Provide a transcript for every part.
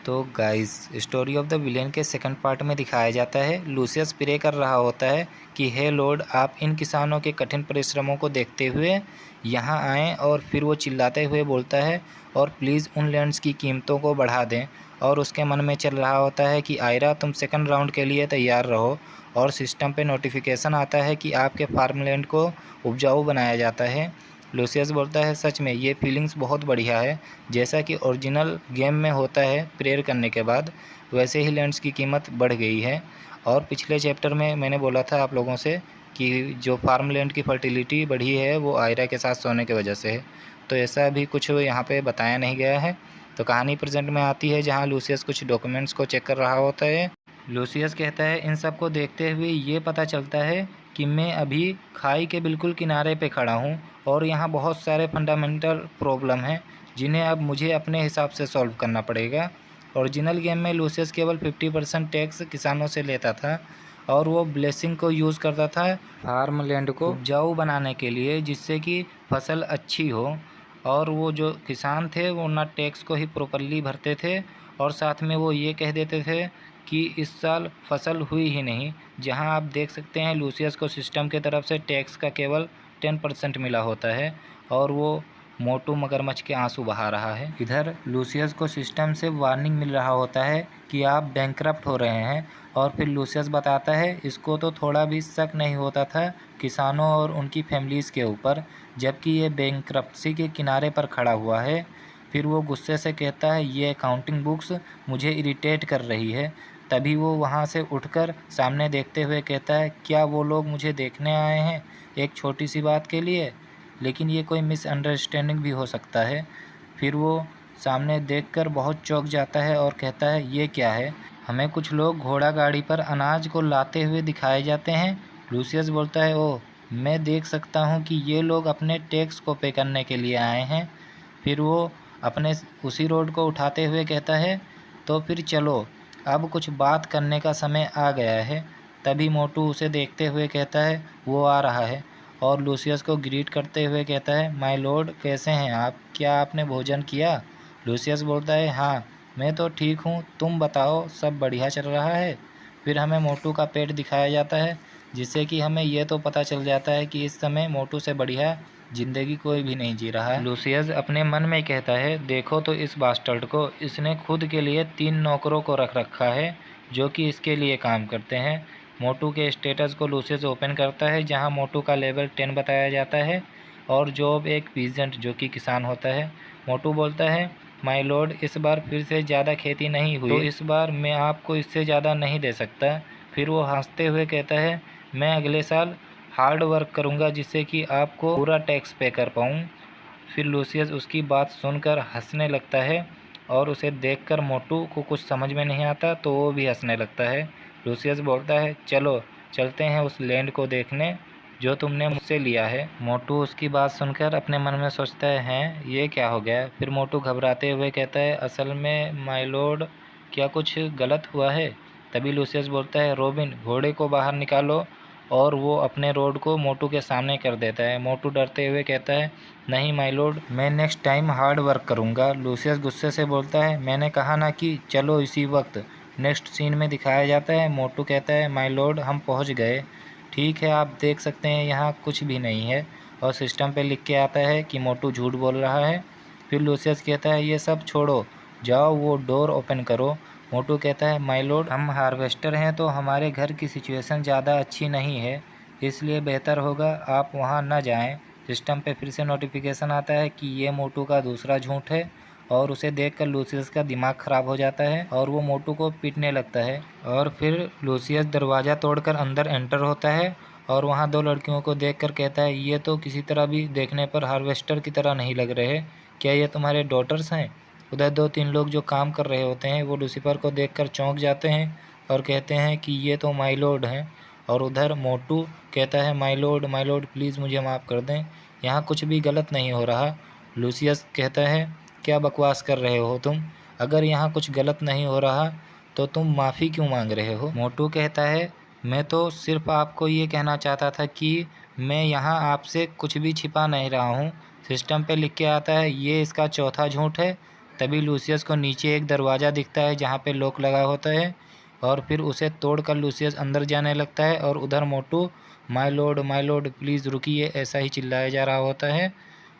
तो guys story of the villain के second part में दिखाया जाता है लूसियस प्रे कर रहा होता है कि हे लॉर्ड, आप इन किसानों के कठिन परिश्रमों को देखते हुए यहाँ आएँ। और फिर वो चिल्लाते हुए बोलता है और प्लीज़ उन लैंड्स की कीमतों को बढ़ा दें। और उसके मन में चल रहा होता है कि आयरा, तुम सेकंड राउंड के लिए तैयार रहो। और सिस्टम पे नोटिफिकेशन आता है कि आपके फार्मलैंड को उपजाऊ बनाया जाता है। लूसियस बोलता है, सच में ये फीलिंग्स बहुत बढ़िया है। जैसा कि ओरिजिनल गेम में होता है प्रेयर करने के बाद, वैसे ही लैंड्स की कीमत बढ़ गई है। और पिछले चैप्टर में मैंने बोला था आप लोगों से कि जो फार्मलैंड की फर्टिलिटी बढ़ी है वो आयरा के साथ सोने की वजह से है। तो ऐसा भी कुछ यहाँ पे बताया नहीं गया है। तो कहानी प्रेजेंट में आती है जहाँ लूसियस कुछ डॉक्यूमेंट्स को चेक कर रहा होता है। लूसियस कहता है, इन सब को देखते हुए ये पता चलता है कि मैं अभी खाई के बिल्कुल किनारे पे खड़ा हूँ और यहाँ बहुत सारे फंडामेंटल प्रॉब्लम हैं जिन्हें अब मुझे अपने हिसाब से सॉल्व करना पड़ेगा। ओरिजिनल गेम में लूसियस केवल 50% टैक्स किसानों से लेता था और वो ब्लेसिंग को यूज़ करता था फार्मलैंड को उपजाऊ बनाने के लिए, जिससे कि फसल अच्छी हो। और वो जो किसान थे वो ना टैक्स को ही प्रॉपरली भरते थे और साथ में वो ये कह देते थे कि इस साल फसल हुई ही नहीं। जहां आप देख सकते हैं लूसियस को सिस्टम की तरफ से टैक्स का केवल 10% मिला होता है और वो मोटू मगरमच्छ के आंसू बहा रहा है। इधर लूसियस को सिस्टम से वार्निंग मिल रहा होता है कि आप बैंकरप्ट हो रहे हैं। और फिर लूसियस बताता है इसको तो थोड़ा भी शक नहीं होता था किसानों और उनकी फैमिलीज़ के ऊपर, जबकि ये बैंकरप्सी के किनारे पर खड़ा हुआ है। फिर वो गुस्से से कहता है ये अकाउंटिंग बुक्स मुझे इरिटेट कर रही है। तभी वो वहाँ से उठकर सामने देखते हुए कहता है, क्या वो लोग मुझे देखने आए हैं एक छोटी सी बात के लिए? लेकिन ये कोई मिसअंडरस्टैंडिंग भी हो सकता है। फिर वो सामने देखकर बहुत चौंक जाता है और कहता है ये क्या है? हमें कुछ लोग घोड़ा गाड़ी पर अनाज को लाते हुए दिखाए जाते हैं। लूसियस बोलता है, ओह, मैं देख सकता हूँ कि ये लोग अपने टैक्स को पे करने के लिए आए हैं। फिर वो अपने उसी रोड को उठाते हुए कहता है, तो फिर चलो अब कुछ बात करने का समय आ गया है। तभी मोटू उसे देखते हुए कहता है वो आ रहा है और लूसियस को ग्रीट करते हुए कहता है, माय लॉर्ड, कैसे हैं आप? क्या आपने भोजन किया? लूसियस बोलता है, हाँ मैं तो ठीक हूँ, तुम बताओ सब बढ़िया चल रहा है? फिर हमें मोटू का पेट दिखाया जाता है, जिससे कि हमें यह तो पता चल जाता है कि इस समय मोटू से बढ़िया ज़िंदगी कोई भी नहीं जी रहा है। लूसियस अपने मन में कहता है, देखो तो इस बास्टर्ड को, इसने खुद के लिए 3 नौकरों को रख रखा है जो कि इसके लिए काम करते हैं। मोटू के स्टेटस को लूसियस ओपन करता है जहां मोटू का लेवल 10 बताया जाता है और जॉब एक पीजेंट जो कि किसान होता है। मोटू बोलता है, माय लॉर्ड, इस बार फिर से ज़्यादा खेती नहीं हुई तो इस बार मैं आपको इससे ज़्यादा नहीं दे सकता। फिर वो हंसते हुए कहता है, मैं अगले साल हार्ड वर्क करूँगा जिससे कि आपको पूरा टैक्स पे कर पाऊँ। फिर लूसियस उसकी बात सुनकर हंसने लगता है और उसे देखकर मोटू को कुछ समझ में नहीं आता तो वो भी हंसने लगता है। लूसियस बोलता है, चलो चलते हैं उस लैंड को देखने जो तुमने मुझसे लिया है। मोटू उसकी बात सुनकर अपने मन में सोचता है, हैं ये क्या हो गया? फिर मोटू घबराते हुए कहता है, असल में माय लॉर्ड, क्या कुछ गलत हुआ है? तभी लूसियस बोलता है, रॉबिन, घोड़े को बाहर निकालो। और वो अपने रोड को मोटू के सामने कर देता है। मोटू डरते हुए कहता है, नहीं माय लॉर्ड, मैं नेक्स्ट टाइम हार्ड वर्क करूँगा। लूसियस गुस्से से बोलता है, मैंने कहा ना कि चलो इसी वक्त। नेक्स्ट सीन में दिखाया जाता है मोटू कहता है, माय लॉर्ड, हम पहुँच गए। ठीक है, आप देख सकते हैं यहाँ कुछ भी नहीं है। और सिस्टम पे लिख के आता है कि मोटू झूठ बोल रहा है। फिर लूसियस कहता है, ये सब छोड़ो, जाओ वो डोर ओपन करो। मोटू कहता है, माय लॉर्ड, हम हार्वेस्टर हैं तो हमारे घर की सिचुएशन ज़्यादा अच्छी नहीं है, इसलिए बेहतर होगा आप वहाँ न जाएं। सिस्टम पे फिर से नोटिफिकेशन आता है कि ये मोटू का दूसरा झूठ है और उसे देखकर लूसियस का दिमाग ख़राब हो जाता है और वो मोटू को पीटने लगता है। और फिर लूसियस दरवाज़ा तोड़कर अंदर एंटर होता है और वहाँ 2 लड़कियों को देखकर कहता है, ये तो किसी तरह भी देखने पर हार्वेस्टर की तरह नहीं लग रहे, क्या ये तुम्हारे डॉटर्स हैं? उधर 2-3 लोग जो काम कर रहे होते हैं वो लूसीफर को देखकर चौंक जाते हैं और कहते हैं कि ये तो माय लॉर्ड हैं। और उधर मोटू कहता है, माय लॉर्ड प्लीज़ मुझे माफ़ कर दें, यहाँ कुछ भी गलत नहीं हो रहा। लूसियस कहता है, क्या बकवास कर रहे हो तुम? अगर यहाँ कुछ गलत नहीं हो रहा तो तुम माफ़ी क्यों मांग रहे हो? मोटू कहता है, मैं तो सिर्फ आपको ये कहना चाहता था कि मैं यहाँ आपसे कुछ भी छिपा नहीं रहा हूँ। सिस्टम पे लिख के आता है ये इसका चौथा झूठ है। तभी लूसियस को नीचे एक दरवाज़ा दिखता है जहाँ पे लॉक लगा होता है, और फिर उसे तोड़कर लूसियस अंदर जाने लगता है और उधर मोटू माय लॉर्ड प्लीज़ रुकिए ऐसा ही चिल्लाया जा रहा होता है।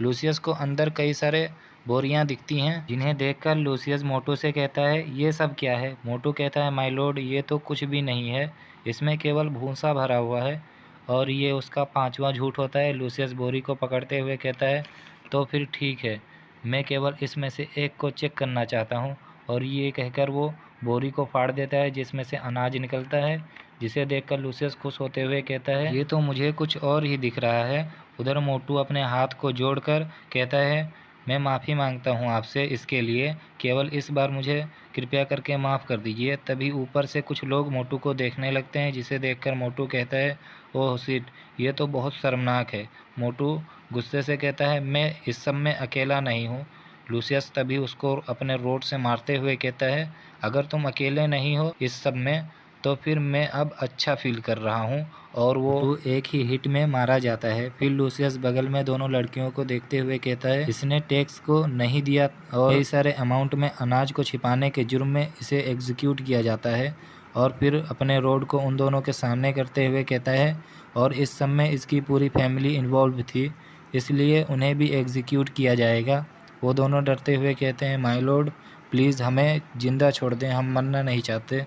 लूसियस को अंदर कई सारे बोरियां दिखती हैं, जिन्हें देखकर लूसियस मोटू से कहता है ये सब क्या है। मोटू कहता है माय लॉर्ड ये तो कुछ भी नहीं है, इसमें केवल भूसा भरा हुआ है। और ये उसका 5वां झूठ होता है। लूसियस बोरी को पकड़ते हुए कहता है तो फिर ठीक है, मैं केवल इसमें से एक को चेक करना चाहता हूँ। और ये कहकर वो बोरी को फाड़ देता है जिसमें से अनाज निकलता है, जिसे देखकर लूसियस खुश होते हुए कहता है ये तो मुझे कुछ और ही दिख रहा है। उधर मोटू अपने हाथ को जोड़कर कहता है मैं माफ़ी मांगता हूँ आपसे इसके लिए, केवल इस बार मुझे कृपया करके माफ़ कर दीजिए। तभी ऊपर से कुछ लोग मोटू को देखने लगते हैं, जिसे देखकर मोटू कहता है ओह शिट, ये तो बहुत शर्मनाक है। मोटू गुस्से से कहता है मैं इस सब में अकेला नहीं हूँ। लूसियस तभी उसको अपने रोड से मारते हुए कहता है अगर तुम अकेले नहीं हो इस सब में तो फिर मैं अब अच्छा फील कर रहा हूँ। और वो एक ही हिट में मारा जाता है। फिर लूसियस बगल में दोनों लड़कियों को देखते हुए कहता है इसने टैक्स को नहीं दिया और कई सारे अमाउंट में अनाज को छिपाने के जुर्म में इसे एग्जीक्यूट किया जाता है। और फिर अपने रोड को उन दोनों के सामने करते हुए कहता है और इस सब में इसकी पूरी फैमिली इन्वॉल्व थी, इसलिए उन्हें भी एग्जीक्यूट किया जाएगा। वो दोनों डरते हुए कहते हैं माय लॉर्ड प्लीज़ हमें ज़िंदा छोड़ दें, हम मरना नहीं चाहते।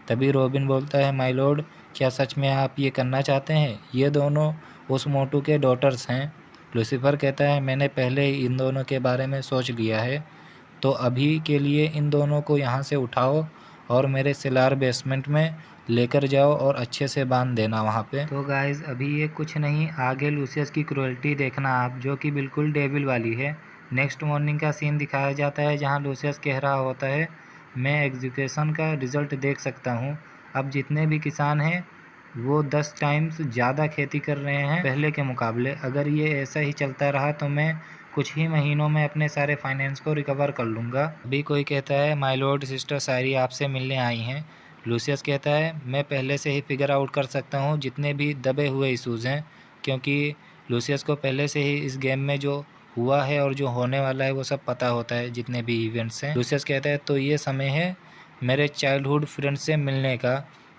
तभी रॉबिन बोलता है माय लॉर्ड क्या सच में आप ये करना चाहते हैं? ये दोनों उस मोटू के डॉटर्स हैं। लूसीफर कहता है मैंने पहले ही इन दोनों के बारे में सोच लिया है, तो अभी के लिए इन दोनों को यहाँ से उठाओ और मेरे सेलार बेसमेंट में लेकर जाओ और अच्छे से बांध देना वहाँ पे। तो गाइज़ अभी ये कुछ नहीं, आगे लूसियस की क्रूएल्टी देखना आप, जो कि बिल्कुल डेविल वाली है। नेक्स्ट मॉर्निंग का सीन दिखाया जाता है जहाँ लूसियस कह रहा होता है मैं एग्जीक्यूशन का रिज़ल्ट देख सकता हूँ। अब जितने भी किसान हैं वो 10 टाइम्स ज़्यादा खेती कर रहे हैं पहले के मुकाबले। अगर ये ऐसा ही चलता रहा तो मैं कुछ ही महीनों में अपने सारे फाइनेंस को रिकवर कर लूँगा। अभी कोई कहता है माय लॉर्ड सिस्टर सायरी आपसे मिलने आई हैं। लूसियस कहता है मैं पहले से ही फिगर आउट कर सकता हूँ जितने भी दबे हुए इशूज़ हैं, क्योंकि लूसियस को पहले से ही इस गेम में जो हुआ है और जो होने वाला है वो सब पता होता है, जितने भी इवेंट्स हैं। लूसियस कहता है तो ये समय है मेरे चाइल्डहुड फ्रेंड से मिलने का।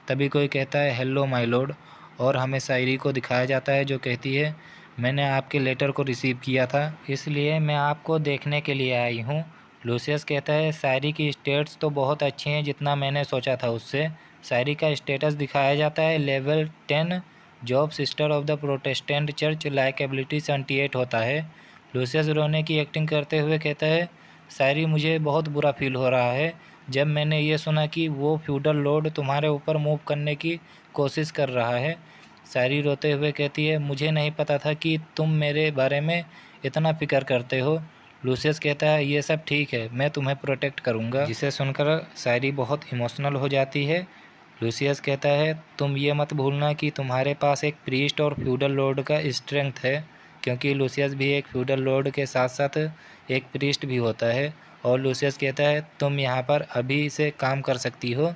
तभी कोई कहता है हेलो माय लॉर्ड, और हमें सायरी को दिखाया जाता है जो कहती है मैंने आपके लेटर को रिसीव किया था, इसलिए मैं आपको देखने के लिए आई हूँ। लूसियस कहता है सायरी की स्टेट्स तो बहुत अच्छी हैं जितना मैंने सोचा था उससे। सायरी का स्टेटस दिखाया जाता है level 10 job sister of the Protestant church like ability 78 होता है। लूसियस रोने की एक्टिंग करते हुए कहता है सायरी मुझे बहुत बुरा फील हो रहा है जब मैंने ये सुना कि वो फ्यूडल लॉर्ड तुम्हारे ऊपर मूव करने की कोशिश कर रहा है। सायरी रोते हुए कहती है मुझे नहीं पता था कि तुम मेरे बारे में इतना फिक्र करते हो। लूसियस कहता है ये सब ठीक है, मैं तुम्हें प्रोटेक्ट करूँगा, जिसे सुनकर सायरी बहुत इमोशनल हो जाती है। लूसियस कहता है तुम ये मत भूलना कि तुम्हारे पास एक प्रीस्ट और फ्यूडल लॉर्ड का स्ट्रेंथ है, क्योंकि लूसियस भी एक फ्यूडल लॉर्ड के साथ साथ एक प्रीस्ट भी होता है। और लूसियस कहता है तुम यहाँ पर अभी से काम कर सकती हो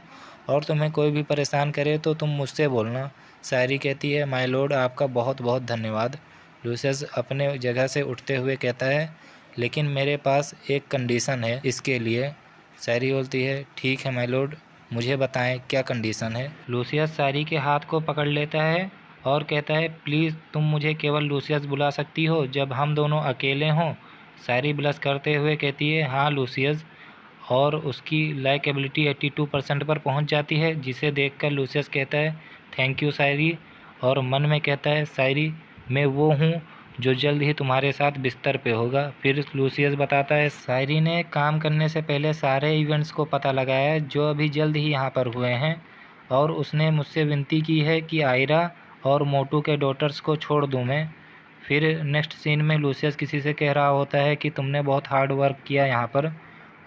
और तुम्हें कोई भी परेशान करे तो तुम मुझसे बोलना। सायरी कहती है माय लॉर्ड आपका बहुत बहुत धन्यवाद। लूसियस अपने जगह से उठते हुए कहता है लेकिन मेरे पास एक कंडीशन है इसके लिए। सायरी बोलती है ठीक है माय लॉर्ड, मुझे बताएं क्या कंडीशन है। लूसियस सायरी के हाथ को पकड़ लेता है और कहता है प्लीज़ तुम मुझे केवल लूसियस बुला सकती हो जब हम दोनों अकेले हों। सायरी ब्लश करते हुए कहती है हाँ लूसियस, और उसकी लाइक एबिलिटी 82% पर पहुंच जाती है, जिसे देखकर लूसियस कहता है थैंक यू सायरी, और मन में कहता है सायरी मैं वो हूँ जो जल्द ही तुम्हारे साथ बिस्तर पे होगा। फिर लूसियस बताता है सायरी ने काम करने से पहले सारे इवेंट्स को पता लगाया जो अभी जल्द ही यहाँ पर हुए हैं, और उसने मुझसे विनती की है कि आयरा और मोटू के डॉटर्स को छोड़ दूँ मैं। फिर नेक्स्ट सीन में लूसियस किसी से कह रहा होता है कि तुमने बहुत हार्ड वर्क किया यहाँ पर,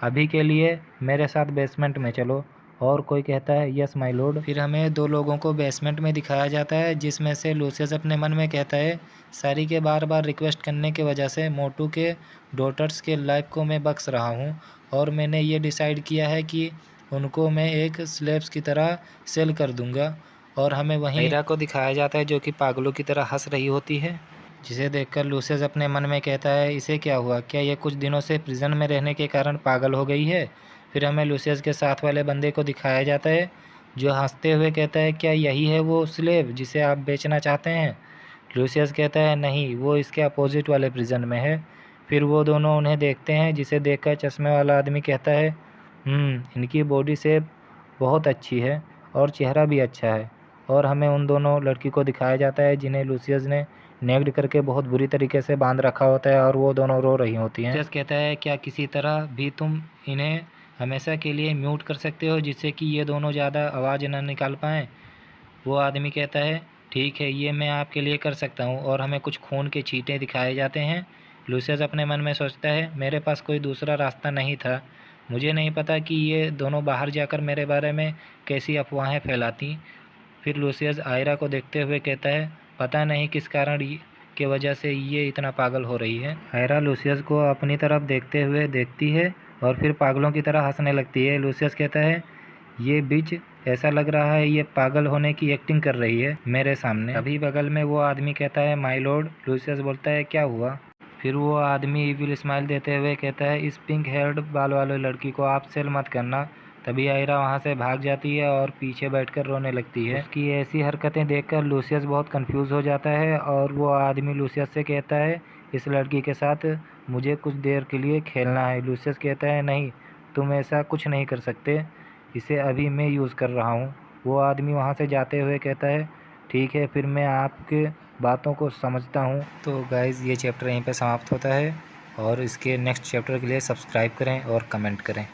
अभी के लिए मेरे साथ बेसमेंट में चलो। और कोई कहता है यस माय लॉर्ड। फिर हमें दो लोगों को बेसमेंट में दिखाया जाता है, जिसमें से लूसियस अपने मन में कहता है सायरी के बार बार रिक्वेस्ट करने की वजह से मोटू के डॉटर्स के लाइफ को मैं बख्श रहा हूँ, और मैंने ये डिसाइड किया है कि उनको मैं एक स्लेब्स की तरह सेल कर दूँगा। और हमें वहीं आयरा को दिखाया जाता है जो कि पागलों की तरह हंस रही होती है, जिसे देखकर लूसियस अपने मन में कहता है, इसे क्या हुआ, क्या ये कुछ दिनों से प्रिजन में रहने के कारण पागल हो गई है। फिर हमें लूसियस के साथ वाले बंदे को दिखाया जाता है जो हंसते हुए कहता है, क्या यही है वो स्लेव जिसे आप बेचना चाहते हैं। लूसियस कहता है, नहीं, वो इसके अपोजिट वाले प्रिजन में है। फिर वो दोनों उन्हें देखते हैं, जिसे देखकर चश्मे वाला आदमी कहता है, इनकी बॉडी शेप बहुत अच्छी है और चेहरा भी अच्छा है। और हमें उन दोनों लड़की को दिखाया जाता है जिन्हें लूसियस ने नेग्ड करके बहुत बुरी तरीके से बांध रखा होता है और वो दोनों रो रही होती हैं। लूसियस कहता है, क्या किसी तरह भी तुम इन्हें हमेशा के लिए म्यूट कर सकते हो जिससे कि ये दोनों ज़्यादा आवाज़ न निकाल पाएँ। वो आदमी कहता है, ठीक है, ये मैं आपके लिए कर सकता हूँ। और हमें कुछ खून के छींटे दिखाए जाते हैं। लूसियस अपने मन में सोचता है, मेरे पास कोई दूसरा रास्ता नहीं था। मुझे नहीं पता कि ये दोनों बाहर जाकर मेरे बारे में कैसी अफवाहें फैलाती। फिर लूसियस आयरा को देखते हुए कहता है, पता नहीं किस कारण के वजह से ये इतना पागल हो रही है। आयरा लूसियस को अपनी तरफ देखते हुए देखती है और फिर पागलों की तरह हंसने लगती है। लूसियस कहता है, ये बिच, ऐसा लग रहा है ये पागल होने की एक्टिंग कर रही है मेरे सामने। अभी बगल में वो आदमी कहता है, माय लॉर्ड। लूसियस बोलता है, क्या हुआ। फिर वो आदमी इविल स्माइल देते हुए कहता है, इस पिंक हेयर्ड बाल वाले लड़की को आप सेल मत करना। तभी आयरा वहाँ से भाग जाती है और पीछे बैठकर रोने लगती है। उसकी ऐसी हरकतें देखकर लूसियस बहुत कंफ्यूज हो जाता है और वो आदमी लूसियस से कहता है, इस लड़की के साथ मुझे कुछ देर के लिए खेलना है। लूसियस कहता है, नहीं, तुम ऐसा कुछ नहीं कर सकते, इसे अभी मैं यूज़ कर रहा हूँ। वो आदमी वहाँ से जाते हुए कहता है, ठीक है, फिर मैं आपके बातों को समझता हूँ। तो गाइज़, ये चैप्टर यहीं पे समाप्त होता है और इसके नेक्स्ट चैप्टर के लिए सब्सक्राइब करें और कमेंट करें।